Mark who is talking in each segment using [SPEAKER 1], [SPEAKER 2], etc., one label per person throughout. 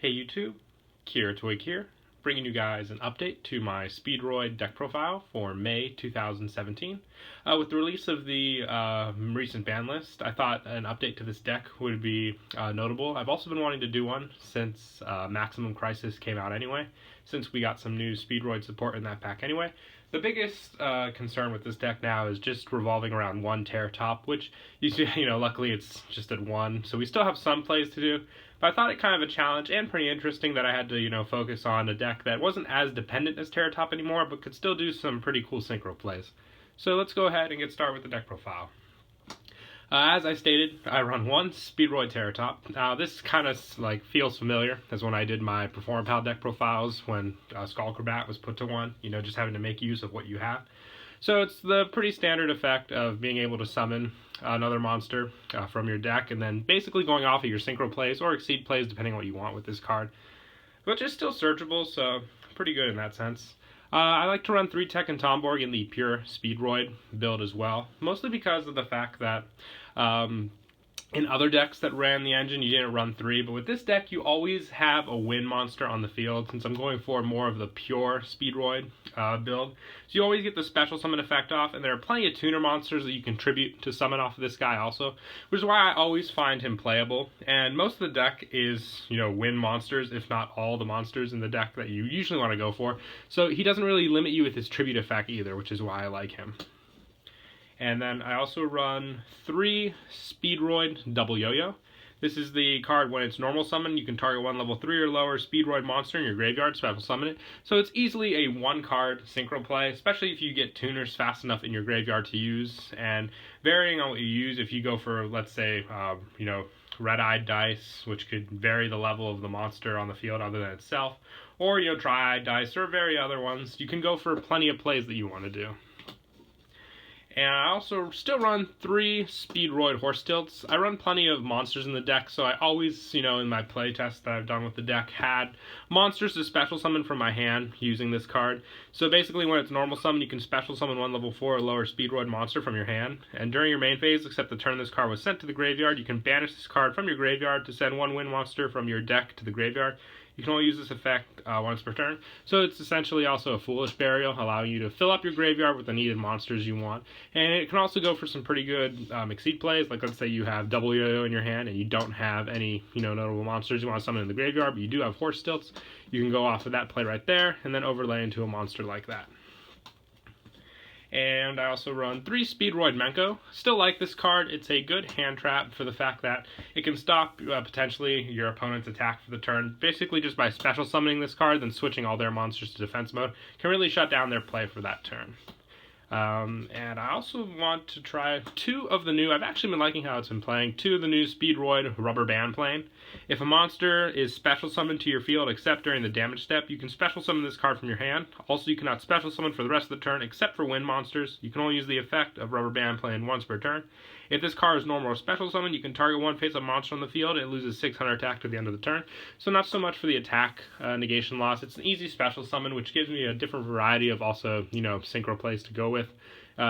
[SPEAKER 1] Hey YouTube, Twig here, bringing you guys an update to my Speedroid deck profile for May 2017. With the release of the recent ban list, I thought an update to this deck would be notable. I've also been wanting to do one since Maximum Crisis came out anyway, since we got some new Speedroid support in that pack anyway. The biggest concern with this deck now is just revolving around one tear top, which luckily it's just at one, so we still have some plays to do. But I thought it kind of a challenge and pretty interesting that I had to focus on a deck that wasn't as dependent as tear top anymore, but could still do some pretty cool synchro plays. So let's go ahead and get started with the deck profile. As I stated, I run one Speedroid Terratop. Now this kind of feels familiar as when I did my Performapal deck profiles when Skullcrabat was put to one, just having to make use of what you have. So it's the pretty standard effect of being able to summon another monster from your deck and then basically going off of your synchro plays or exceed plays depending on what you want with this card. But just still searchable, so pretty good in that sense. I like to run 3 Tech and Tomborg in the pure Speedroid build as well, mostly because of the fact that in other decks that ran the engine, you didn't run 3, but with this deck, you always have a win monster on the field, since I'm going for more of the pure Speedroid build. So you always get the special summon effect off, and there are plenty of tuner monsters that you can tribute to summon off of this guy also, which is why I always find him playable. And most of the deck is, win monsters, if not all the monsters in the deck that you usually want to go for. So he doesn't really limit you with his tribute effect either, which is why I like him. And then I also run 3 Speedroid Double Yo-Yo. This is the card when it's normal summon, you can target one level 3 or lower Speedroid monster in your graveyard, special summon it. So it's easily a 1-card synchro play, especially if you get tuners fast enough in your graveyard to use. And varying on what you use, if you go for, let's say, red-eyed dice, which could vary the level of the monster on the field other than itself, or, tri-eyed dice, or vary other ones, you can go for plenty of plays that you want to do. And I also still run 3 Speedroid Horse Tilts. I run plenty of monsters in the deck, so I always, in my play test that I've done with the deck, had monsters to special summon from my hand using this card. So basically when it's normal summon, you can special summon one level 4 or lower Speedroid monster from your hand. And during your main phase, except the turn this card was sent to the graveyard, you can banish this card from your graveyard to send one win monster from your deck to the graveyard. You can only use this effect once per turn, so it's essentially also a Foolish Burial, allowing you to fill up your graveyard with the needed monsters you want. And it can also go for some pretty good exceed plays, like let's say you have Double Yo-Yo in your hand and you don't have any notable monsters you want to summon in the graveyard, but you do have Horse Stilts. You can go off of that play right there and then overlay into a monster like that. And I also run 3 Speedroid Menko. Still like this card. It's a good hand trap for the fact that it can stop potentially your opponent's attack for the turn. Basically just by special summoning this card, then switching all their monsters to defense mode, can really shut down their play for that turn. And I also want to try 2 of the new, I've actually been liking how it's been playing, 2 of the new Speedroid Rubber Band plane. If a monster is special summoned to your field except during the damage step, you can special summon this card from your hand. Also, you cannot special summon for the rest of the turn except for win monsters. You can only use the effect of Rubber Band plane once per turn. If this card is normal or special summon, you can target one face-up monster on the field and it loses 600 attack to the end of the turn. So not so much for the attack negation loss. It's an easy special summon, which gives me a different variety of also, synchro plays to go with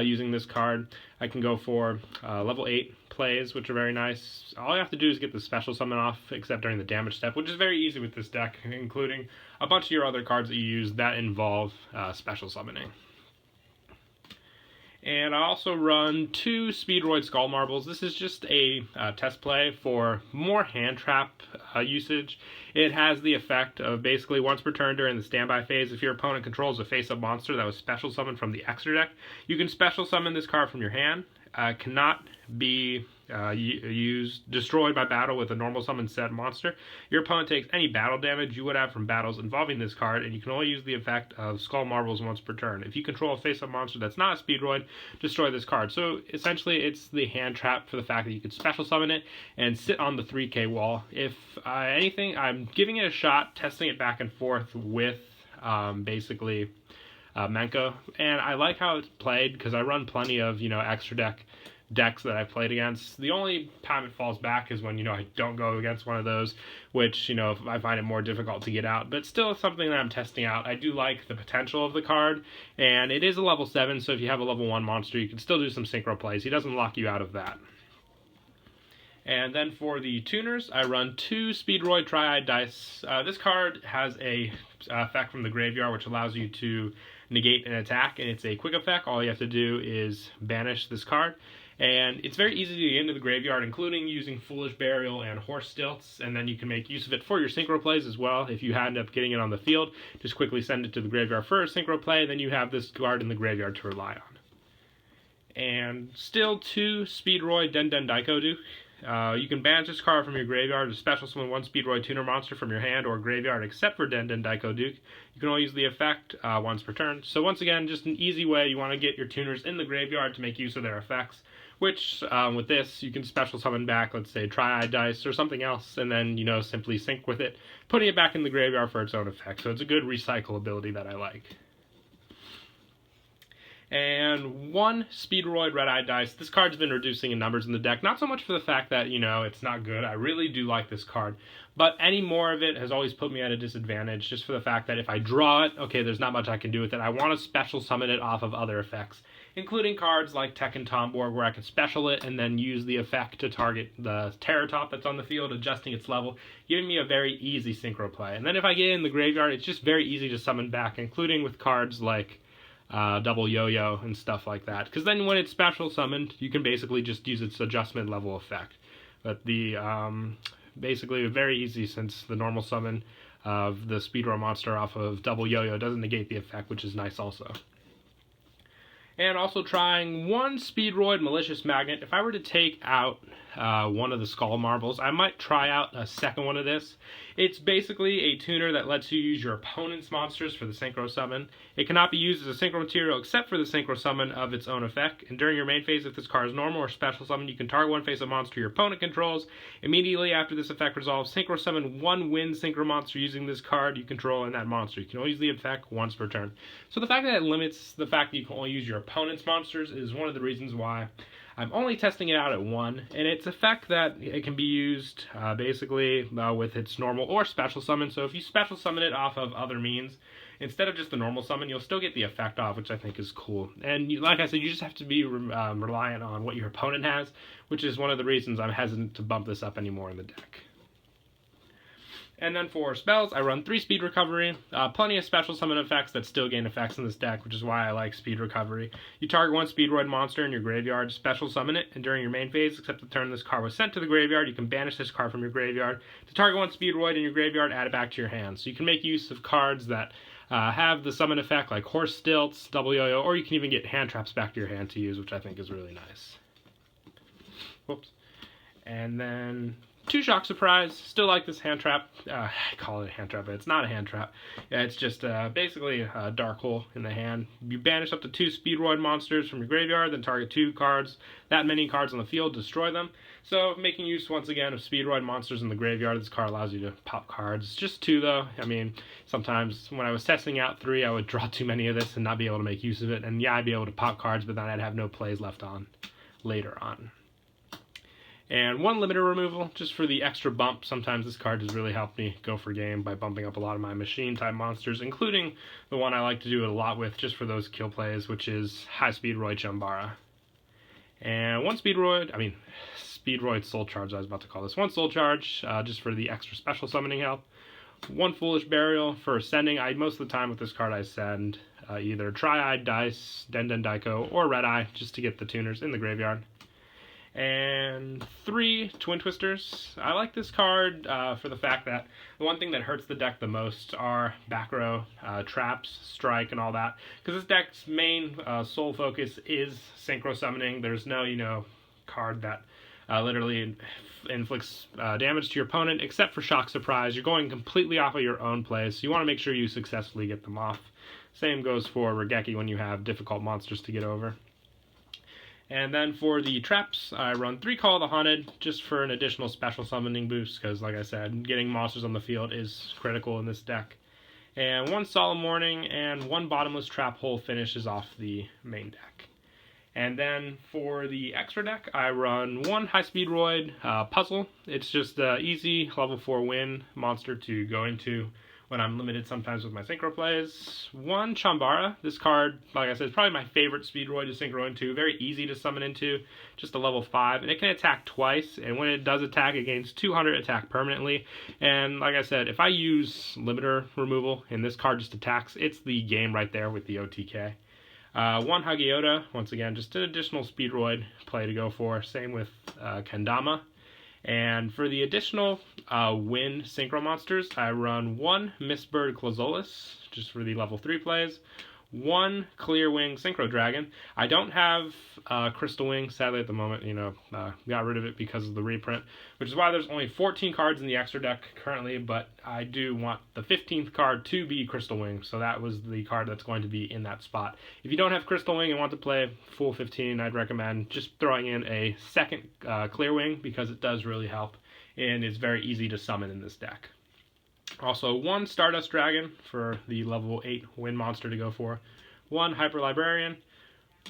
[SPEAKER 1] using this card. I can go for level 8 plays, which are very nice. All you have to do is get the special summon off, except during the damage step, which is very easy with this deck, including a bunch of your other cards that you use that involve special summoning. And I also run 2 Speedroid Skull Marbles. This is just a test play for more hand trap usage. It has the effect of basically once per turn during the standby phase, if your opponent controls a face-up monster that was special summoned from the extra deck, you can special summon this card from your hand. Cannot be destroyed by battle with a normal summon set monster. Your opponent takes any battle damage you would have from battles involving this card, and you can only use the effect of Skull Marbles once per turn. If you control a face-up monster that's not a Speedroid, destroy this card. So essentially it's the hand trap for the fact that you can special summon it and sit on the 3k wall. If anything, I'm giving it a shot, testing it back and forth with basically Menko, and I like how it's played because I run plenty of extra decks that I've played against. The only time it falls back is when I don't go against one of those, which I find it more difficult to get out, but still something that I'm testing out. I do like the potential of the card, and it is a level 7, so if you have a level 1 monster you can still do some synchro plays. He doesn't lock you out of that. And then for the tuners, I run 2 Speedroid Triad dice. This card has a effect from the graveyard which allows you to negate an attack, and it's a quick effect. All you have to do is banish this card. And it's very easy to get into the graveyard, including using Foolish Burial and Horse Stilts, and then you can make use of it for your synchro plays as well. If you end up getting it on the field, just quickly send it to the graveyard for a synchro play, then you have this card in the graveyard to rely on. And still 2 Speedroid Den Daiko Duke. You can banish this card from your graveyard to special summon 1 Speedroid Tuner monster from your hand or graveyard except for Den Daiko Duke. You can only use the effect once per turn. So once again, just an easy way you want to get your tuners in the graveyard to make use of their effects, which with this you can special summon back, let's say Triad Dice or something else, and then simply sync with it, putting it back in the graveyard for its own effect. So it's a good recycle ability that I like. And 1 Speedroid Red-Eye Dice. This card's been reducing in numbers in the deck, not so much for the fact that, it's not good. I really do like this card. But any more of it has always put me at a disadvantage, just for the fact that if I draw it, okay, there's not much I can do with it. I want to special summon it off of other effects, including cards like Tekken Tomborg, where I can special it and then use the effect to target the Terror Top that's on the field, adjusting its level, giving me a very easy synchro play. And then if I get in the graveyard, it's just very easy to summon back, including with cards like double yo-yo and stuff like that, because then when it's special summoned you can basically just use its adjustment level effect. But the basically very easy, since the normal summon of the Speedroid monster off of double yo-yo doesn't negate the effect, which is nice also. And also trying 1 Speedroid Malicious Magnet. If I were to take out one of the Skull Marbles, I might try out a second one of this. It's basically a tuner that lets you use your opponent's monsters for the synchro summon. It cannot be used as a synchro material except for the synchro summon of its own effect. And during your main phase, if this card is normal or special summon, you can target one face of monster your opponent controls. Immediately after this effect resolves, synchro summon 1 wind synchro monster using this card you control and that monster. You can only use the effect once per turn. So the fact that it limits the fact that you can only use your opponent's monsters is one of the reasons why I'm only testing it out at 1, and its effect that it can be used basically with its normal or special summon. So if you special summon it off of other means, instead of just the normal summon, you'll still get the effect off, which I think is cool. And like I said, you just have to be reliant on what your opponent has, which is one of the reasons I'm hesitant to bump this up anymore in the deck. And then for spells, I run 3 Speed Recovery. Plenty of special summon effects that still gain effects in this deck, which is why I like Speed Recovery. You target 1 Speedroid monster in your graveyard, special summon it, and during your main phase, except the turn this card was sent to the graveyard, you can banish this card from your graveyard. To target 1 Speedroid in your graveyard, add it back to your hand. So you can make use of cards that have the summon effect, like Horse Stilts, Double Yo-Yo, or you can even get hand traps back to your hand to use, which I think is really nice. Whoops. And then 2 Shock Surprise. Still like this hand trap. I call it a hand trap, but it's not a hand trap. Yeah, it's just basically a dark hole in the hand. You banish up to 2 Speedroid monsters from your graveyard, then target 2 cards. That many cards on the field, destroy them. So making use once again of Speedroid monsters in the graveyard. This card allows you to pop cards. Just 2 though. I mean, sometimes when I was testing out 3, I would draw too many of this and not be able to make use of it. And yeah, I'd be able to pop cards, but then I'd have no plays left on later on. And 1 limiter removal, just for the extra bump. Sometimes this card has really helped me go for game by bumping up a lot of my machine-type monsters, including the one I like to do it a lot with, just for those kill plays, which is High Speedroid Chambara. And 1 Speedroid Soul Charge, I was about to call this. 1 Soul Charge, just for the extra special summoning help. 1 Foolish Burial for sending. Most of the time with this card I send either Triad Dice, Den Daiko, or Red Eye, just to get the tuners in the graveyard. And 3 Twin Twisters. I like this card for the fact that the one thing that hurts the deck the most are back row traps, strike, and all that. Because this deck's main sole focus is synchro summoning. There's no, card that literally inflicts damage to your opponent, except for Shock Surprise. You're going completely off of your own plays, so you want to make sure you successfully get them off. Same goes for Regeki when you have difficult monsters to get over. And then for the traps, I run 3 Call of the Haunted, just for an additional special summoning boost, because like I said, getting monsters on the field is critical in this deck. And 1 Solemn Warning, and 1 Bottomless Trap Hole finishes off the main deck. And then for the extra deck, I run 1 High Speedroid Puzzle. It's just an easy level 4 win monster to go into when I'm limited sometimes with my synchro plays. One Chambara. This card, like I said, is probably my favorite Speedroid to synchro into. Very easy to summon into, just a level 5, and it can attack twice, and when it does attack, it gains 200 attack permanently. And like I said, if I use limiter removal and this card just attacks, it's the game right there with the OTK. One Yugioh, once again, just an additional Speedroid play to go for. Same with Kendama. And for the additional win synchro monsters, I run one Mistbird Clazolis, just for the level 3 plays, one Clear Wing Synchro Dragon. I don't have Crystal Wing, sadly, at the moment. Got rid of it because of the reprint, which is why there's only 14 cards in the extra deck currently, but I do want the 15th card to be Crystal Wing, so that was the card that's going to be in that spot. If you don't have Crystal Wing and want to play full 15, I'd recommend just throwing in a second Clear Wing, because it does really help, and it's very easy to summon in this deck. Also, one Stardust Dragon for the level 8 win monster to go for, one Hyper Librarian,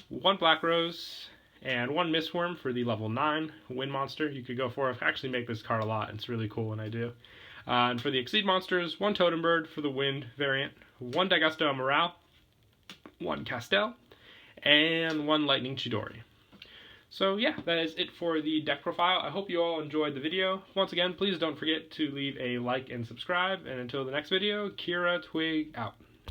[SPEAKER 1] one Black Rose, and one Mistworm for the level 9 win monster you could go for. I actually make this card a lot. It's really cool when I do. And for the Exceed monsters, one Totem Bird for the wind variant, one Daigusto Morale, one Castel, and one Lightning Chidori. So yeah, that is it for the deck profile. I hope you all enjoyed the video. Once again, please don't forget to leave a like and subscribe. And until the next video, Kira Twig out.